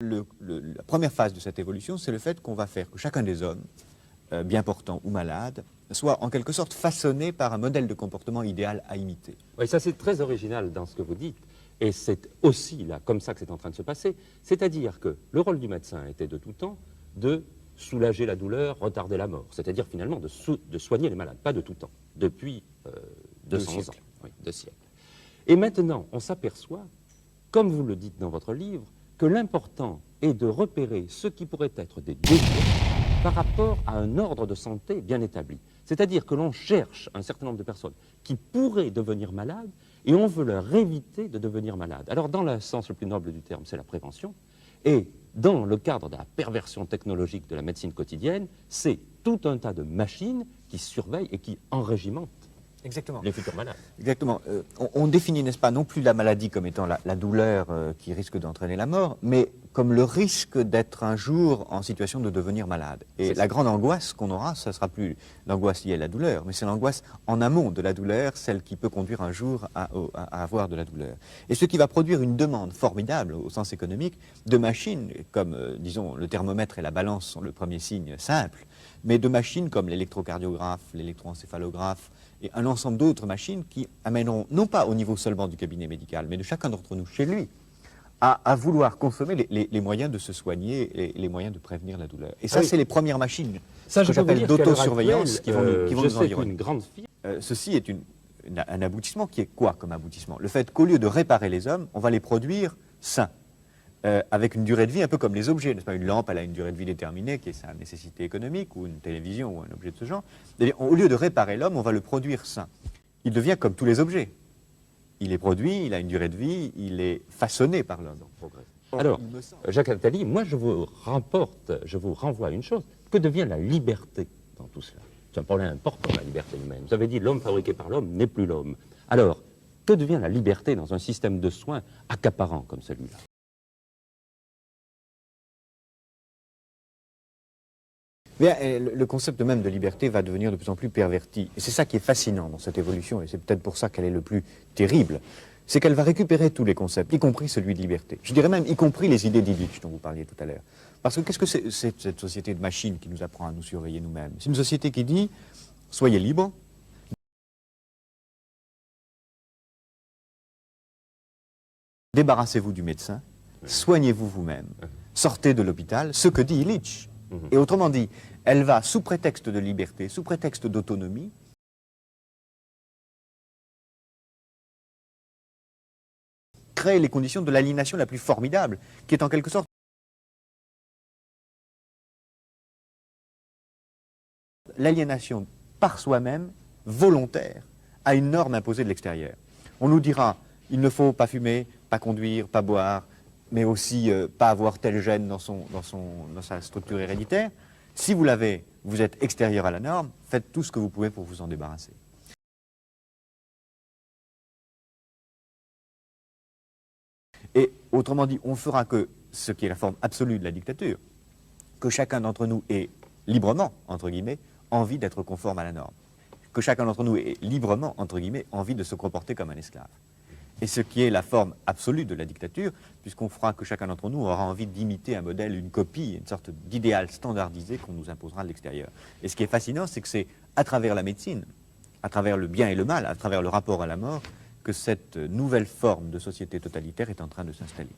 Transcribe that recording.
La première phase de cette évolution, c'est le fait qu'on va faire que chacun des hommes, bien portants ou malades, soit en quelque sorte façonné par un modèle de comportement idéal à imiter. Oui, ça c'est très original dans ce que vous dites, et c'est aussi là comme ça que c'est en train de se passer, c'est-à-dire que le rôle du médecin était de tout temps de soulager la douleur, retarder la mort, c'est-à-dire finalement de soigner les malades, pas de tout temps, depuis 200 ans, oui, 2 siècles. Et maintenant, on s'aperçoit, comme vous le dites dans votre livre, que l'important est de repérer ce qui pourrait être des défauts par rapport à un ordre de santé bien établi. C'est-à-dire que l'on cherche un certain nombre de personnes qui pourraient devenir malades et on veut leur éviter de devenir malades. Alors, dans le sens le plus noble du terme, c'est la prévention. Et dans le cadre de la perversion technologique de la médecine quotidienne, c'est tout un tas de machines qui surveillent et qui enrégimentent Exactement. les futurs malades. Exactement. On définit, n'est-ce pas, non plus la maladie comme étant la douleur qui risque d'entraîner la mort, mais comme le risque d'être un jour en situation de devenir malade. Et la grande angoisse qu'on aura, ce ne sera plus l'angoisse liée à la douleur, mais c'est l'angoisse en amont de la douleur, celle qui peut conduire un jour à avoir de la douleur. Et ce qui va produire une demande formidable, au sens économique, de machines, comme, disons, le thermomètre et la balance sont le premier signe simple, mais de machines comme l'électrocardiographe, l'électroencéphalographe, et un ensemble d'autres machines qui amèneront, non pas au niveau seulement du cabinet médical, mais de chacun d'entre nous chez lui, à vouloir consommer les moyens de se soigner, les moyens de prévenir la douleur. Et ça, c'est les premières machines ça, que j'appelle d'autosurveillance qui vont nous environner. Une grande firme. Ceci est un aboutissement qui est quoi comme aboutissement? Le fait qu'au lieu de réparer les hommes, on va les produire sains. Avec une durée de vie un peu comme les objets, n'est-ce pas? Une lampe, elle a une durée de vie déterminée, qui est sa nécessité économique, ou une télévision, ou un objet de ce genre. Au lieu de réparer l'homme, on va le produire sain. Il devient comme tous les objets. Il est produit, il a une durée de vie, il est façonné par l'homme. Alors, Jacques Attali, moi je vous renvoie à une chose. Que devient la liberté dans tout cela? C'est un problème important, la liberté humaine. Vous avez dit l'homme fabriqué par l'homme n'est plus l'homme. Alors, que devient la liberté dans un système de soins accaparant comme celui-là? Bien, le concept même de liberté va devenir de plus en plus perverti. Et c'est ça qui est fascinant dans cette évolution, et c'est peut-être pour ça qu'elle est le plus terrible. C'est qu'elle va récupérer tous les concepts, y compris celui de liberté. Je dirais même y compris les idées d'Illich dont vous parliez tout à l'heure. Parce que qu'est-ce que c'est cette société de machines qui nous apprend à nous surveiller nous-mêmes? C'est une société qui dit « soyez libres ». Débarrassez-vous du médecin, soignez-vous vous-même, sortez de l'hôpital, ce que dit Illich. Et autrement dit, elle va, sous prétexte de liberté, sous prétexte d'autonomie, créer les conditions de l'aliénation la plus formidable, qui est en quelque sorte l'aliénation par soi-même, volontaire, à une norme imposée de l'extérieur. On nous dira, il ne faut pas fumer, pas conduire, pas boire, mais aussi pas avoir tel gène dans sa structure héréditaire. Si vous l'avez, vous êtes extérieur à la norme, faites tout ce que vous pouvez pour vous en débarrasser. Et autrement dit, on fera que ce qui est la forme absolue de la dictature, que chacun d'entre nous ait librement, entre guillemets, envie d'être conforme à la norme. Que chacun d'entre nous ait librement, entre guillemets, envie de se comporter comme un esclave. Et ce qui est la forme absolue de la dictature, puisqu'on fera que chacun d'entre nous aura envie d'imiter un modèle, une copie, une sorte d'idéal standardisé qu'on nous imposera de l'extérieur. Et ce qui est fascinant, c'est que c'est à travers la médecine, à travers le bien et le mal, à travers le rapport à la mort, que cette nouvelle forme de société totalitaire est en train de s'installer.